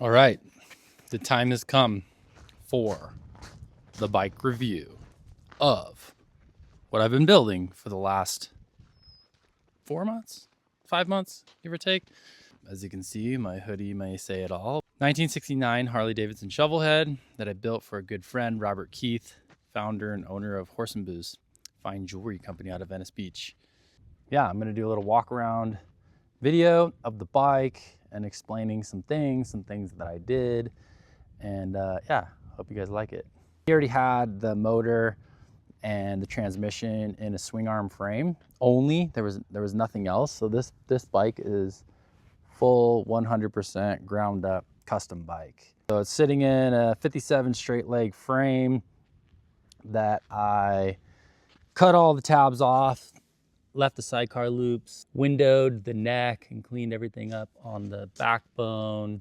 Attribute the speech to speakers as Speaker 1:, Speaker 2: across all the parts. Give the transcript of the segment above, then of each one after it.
Speaker 1: All right, the time has come for the bike review of what I've been building for the last 4 months, 5 months, give or take. As you can see, my hoodie may say it all. 1969 Harley-Davidson shovelhead that I built for a good friend, Robert Keith, founder and owner of HOORSENBUHS, fine jewelry company out of Venice Beach. Yeah, I'm gonna do a little walk around video of the bike and explaining some things that I did. And yeah, hope you guys like it. He already had the motor and the transmission in a swing arm frame only. There was nothing else. So this bike is full 100% ground up custom bike. So it's sitting in a 57 straight leg frame that I cut all the tabs off, left the sidecar loops, windowed the neck and cleaned everything up on the backbone.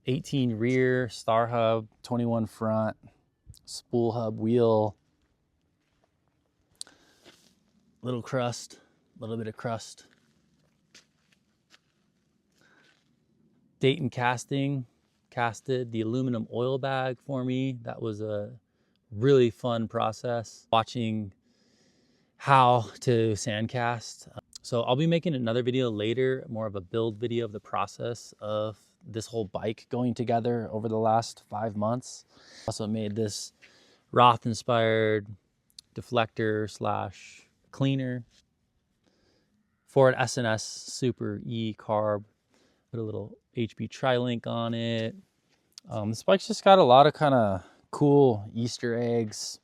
Speaker 1: 18 rear, star hub, 21 front, spool hub wheel. Little crust, a little bit of crust. Dayton Casting casted the aluminum oil bag for me. That was a really fun process, watching how to sand cast. So I'll be making another video later, more of a build video of the process of this whole bike going together over the last 5 months. Also made this Roth inspired deflector slash cleaner for an SNS Super E carb. Put a little HB tri-link on it. This bike's just got a lot of kind of cool Easter eggs,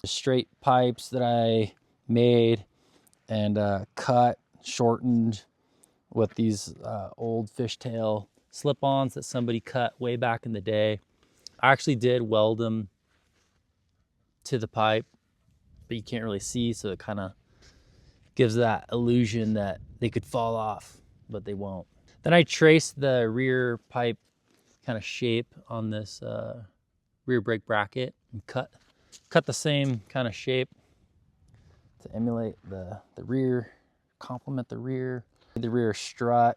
Speaker 1: straight pipes that I made and cut, shortened with these old fishtail slip-ons that somebody cut way back in the day. I actually did weld them to the pipe, but you can't really see, so it kind of gives that illusion that they could fall off, but they won't. Then I traced the rear pipe kind of shape on this rear brake bracket and cut the same kind of shape to emulate the rear, complement the rear strut.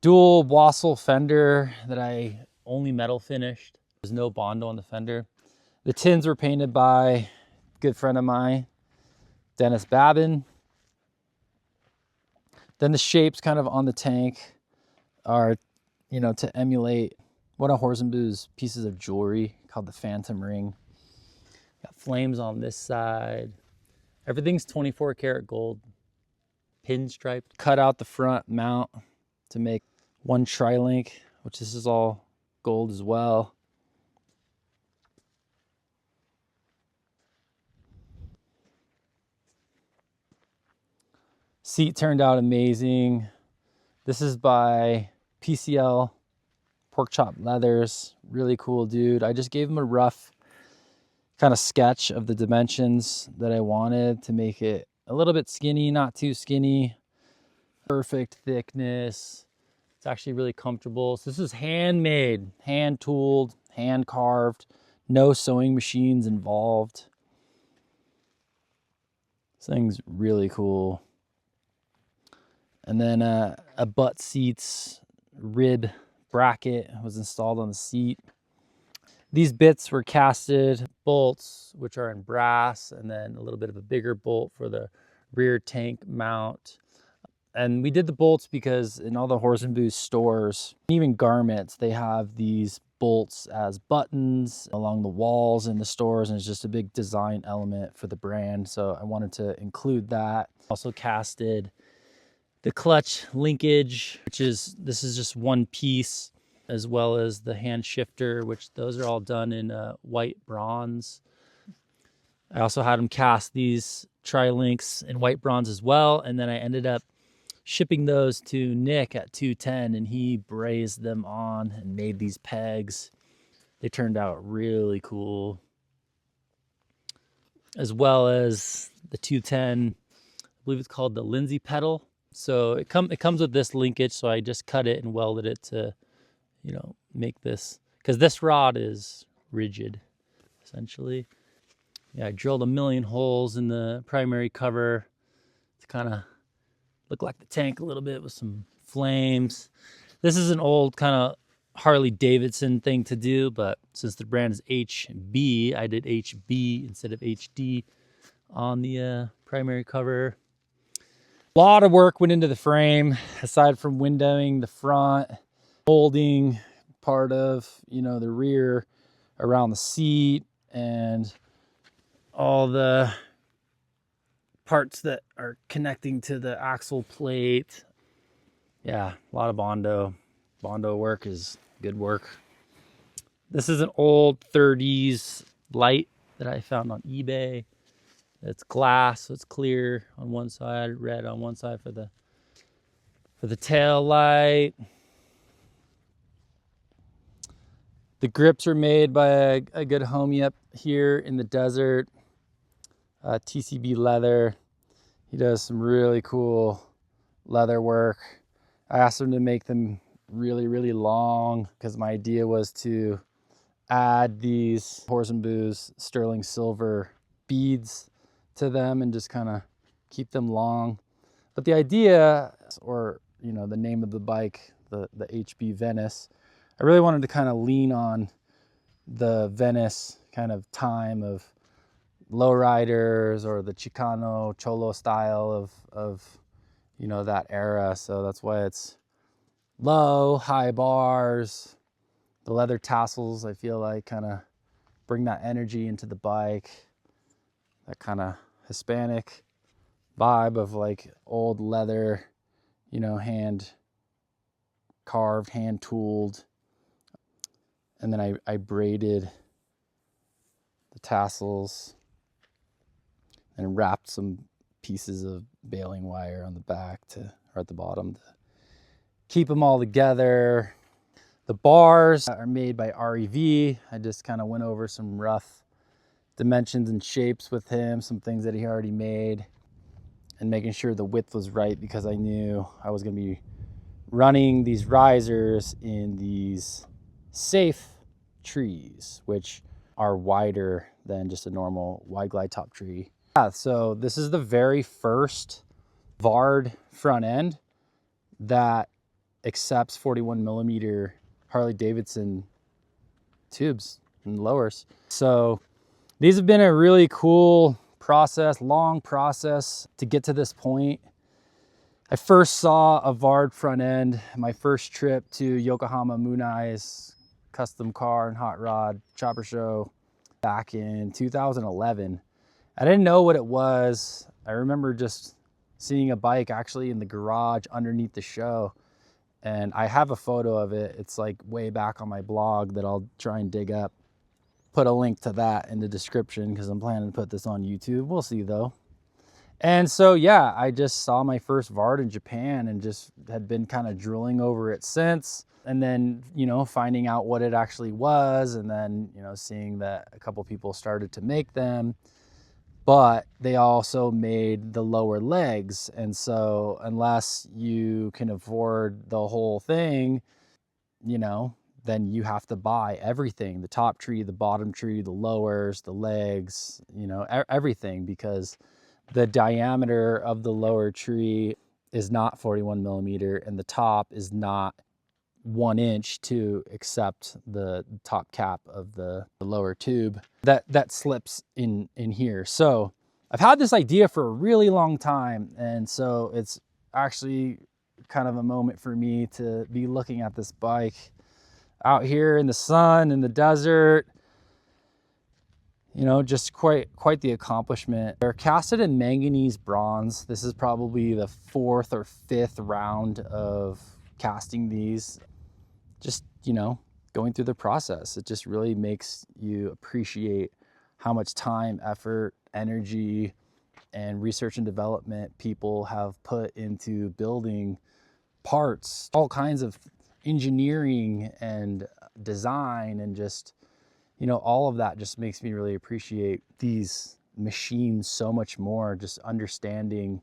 Speaker 1: Dual wassail fender that I only metal finished. There's no Bondo on the fender. The tins were painted by a good friend of mine, Dennis Babin. Then the shapes kind of on the tank are, you know, to emulate one of HOORSENBUHS pieces of jewelry called the Phantom Ring. Got flames on this side. Everything's 24 karat gold, pinstriped. Cut out the front mount to make one tri-link, which this is all gold as well. Seat turned out amazing. This is by PCL Pork Chop Leathers. Really cool dude. I just gave him a rough kind of sketch of the dimensions that I wanted to make it a little bit skinny, not too skinny. Perfect thickness. It's actually really comfortable. So this is handmade, hand tooled, hand carved, no sewing machines involved. This thing's really cool. And then a butt seats rib bracket was installed on the seat. These bits were casted, bolts, which are in brass, and then a little bit of a bigger bolt for the rear tank mount. And we did the bolts because in all the HOORSENBUHS stores, even garments, they have these bolts as buttons along the walls in the stores, and it's just a big design element for the brand. So I wanted to include that. Also casted the clutch linkage, this is just one piece, as well as the hand shifter, which those are all done in white bronze. I also had them cast these tri-links in white bronze as well, and then I ended up shipping those to Nick at 210, and he brazed them on and made these pegs. They turned out really cool. As well as the 210, I believe it's called the Lindsay pedal. So it comes with this linkage, so I just cut it and welded it to, you know, make this, because this rod is rigid, essentially. Yeah, I drilled 1,000,000 holes in the primary cover to kind of look like the tank a little bit with some flames. This is an old kind of Harley-Davidson thing to do, but since the brand is HB, I did HB instead of HD on the primary cover. A lot of work went into the frame, aside from windowing the front, molding part of, you know, the rear around the seat, and all the parts that are connecting to the axle plate. Yeah, a lot of Bondo. Bondo work is good work. This is an old 30s light that I found on eBay. It's glass, so it's clear on one side, red on one side for the tail light. The grips are made by a good homie up here in the desert, TCB Leather. He does some really cool leather work. I asked him to make them really, really long because my idea was to add these HOORSENBUHS sterling silver beads to them and just kind of keep them long. But the idea, or you know, the name of the bike, the HB Venice, I really wanted to kind of lean on the Venice kind of time of lowriders or the Chicano Cholo style of you know, that era. So that's why it's low, high bars. The leather tassels, I feel like, kind of bring that energy into the bike, that kind of Hispanic vibe of like old leather, you know, hand carved, hand tooled. And then I braided the tassels and wrapped some pieces of baling wire on the back or at the bottom to keep them all together. The bars are made by REV. I just kind of went over some rough dimensions and shapes with him, some things that he already made, and making sure the width was right because I knew I was going to be running these risers in these safe trees, which are wider than just a normal wide glide top tree. Yeah, so this is the very first Vard front end that accepts 41 millimeter Harley-Davidson tubes and lowers. So these have been a really cool process, long process to get to this point. I first saw a Vard front end my first trip to Yokohama Munai's custom car and hot rod chopper show back in 2011. I didn't know what it was. I remember just seeing a bike actually in the garage underneath the show. And I have a photo of it. It's like way back on my blog that I'll try and dig up. Put a link to that in the description because I'm planning to put this on YouTube. We'll see though. And so, yeah, I just saw my first Vard in Japan and just had been kind of drooling over it since. And then, you know, finding out what it actually was, and then, you know, seeing that a couple people started to make them. But they also made the lower legs. And so unless you can afford the whole thing, you know, then you have to buy everything, the top tree, the bottom tree, the lowers, the legs, you know, everything, because the diameter of the lower tree is not 41 millimeter and the top is not 1 inch to accept the top cap of the lower tube that slips in here. So I've had this idea for a really long time, and so it's actually kind of a moment for me to be looking at this bike out here in the sun, in the desert. You know, just quite the accomplishment. They're casted in manganese bronze. This is probably the 4th or 5th round of casting these. Just, you know, going through the process, it just really makes you appreciate how much time, effort, energy, and research and development people have put into building parts, all kinds of engineering and design, and just, you know, all of that just makes me really appreciate these machines so much more. Just understanding,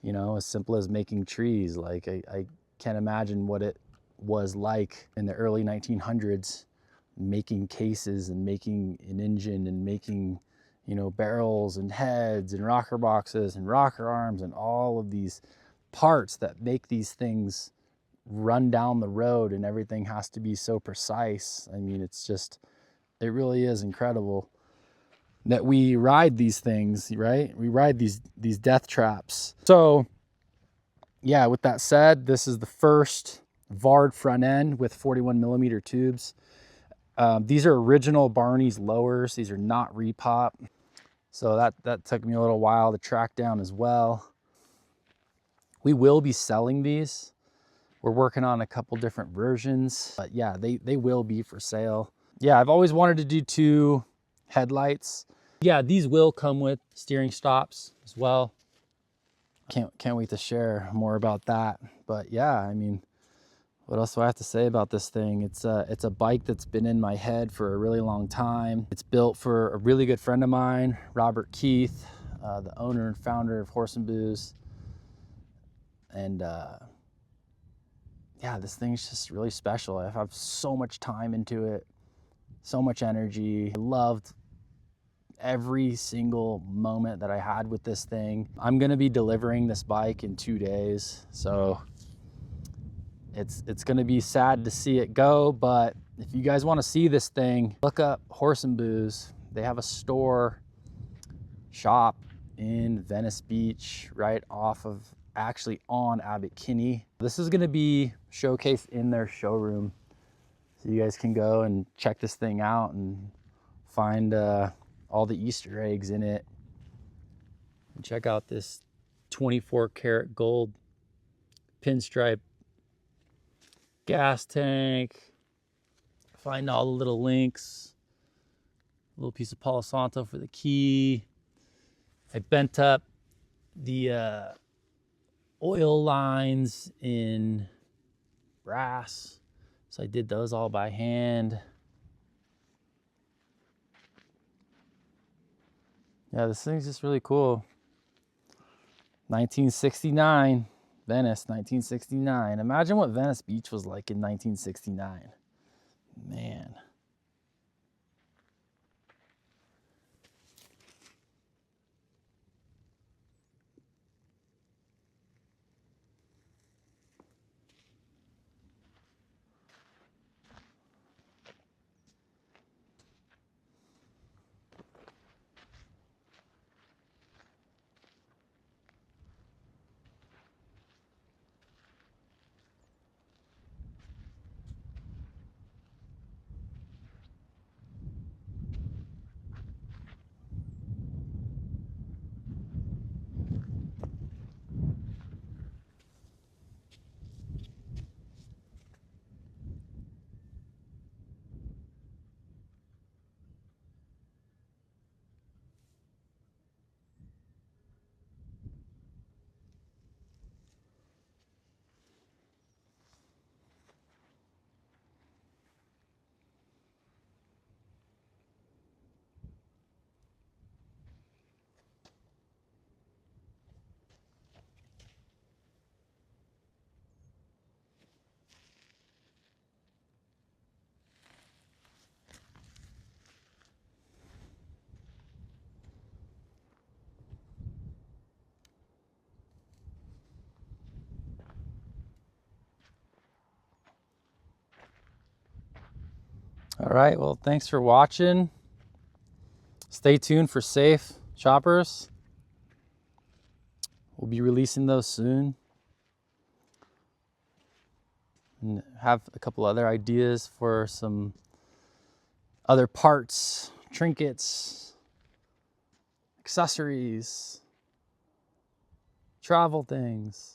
Speaker 1: you know, as simple as making trees. Like I can't imagine what it was like in the early 1900s, making cases and making an engine and making, you know, barrels and heads and rocker boxes and rocker arms and all of these parts that make these things
Speaker 2: run down the road and everything has to be so precise. I mean, it's just, it really is incredible that we ride these things, right? We ride these death traps. So yeah, with that said, this is the first Vard front end with 41 millimeter tubes. These are original Barney's lowers. These are not repop. So that took me a little while to track down as well. We will be selling these. We're working on a couple different versions, but yeah, they will be for sale. Yeah, I've always wanted to do 2 headlights.
Speaker 1: Yeah, these will come with steering stops as well.
Speaker 2: Can't wait to share more about that. But yeah, I mean, what else do I have to say about this thing? It's a bike that's been in my head for a really long time. It's built for a really good friend of mine, Robert Keith, the owner and founder of HOORSENBUHS. And yeah, this thing's just really special. I have so much time into it, so much energy. I loved every single moment that I had with this thing. I'm gonna be delivering this bike in 2 days, so it's gonna be sad to see it go, but if you guys wanna see this thing, look up HOORSENBUHS. They have a shop in Venice Beach, right off of, actually on Abbot Kinney. This is gonna be showcased in their showroom. So you guys can go and check this thing out and find all the Easter eggs in it.
Speaker 1: And check out this 24 karat gold pinstripe gas tank. Find all the little links. A little piece of Palo Santo for the key. I bent up the oil lines in brass, so I did those all by hand. Yeah, this thing's just really cool. 1969, Venice, 1969. Imagine what Venice Beach was like in 1969. Man. All right, well, thanks for watching. Stay tuned for safe choppers. We'll be releasing those soon. And have a couple other ideas for some other parts, trinkets, accessories, travel things.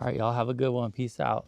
Speaker 1: All right, y'all have a good one. Peace out.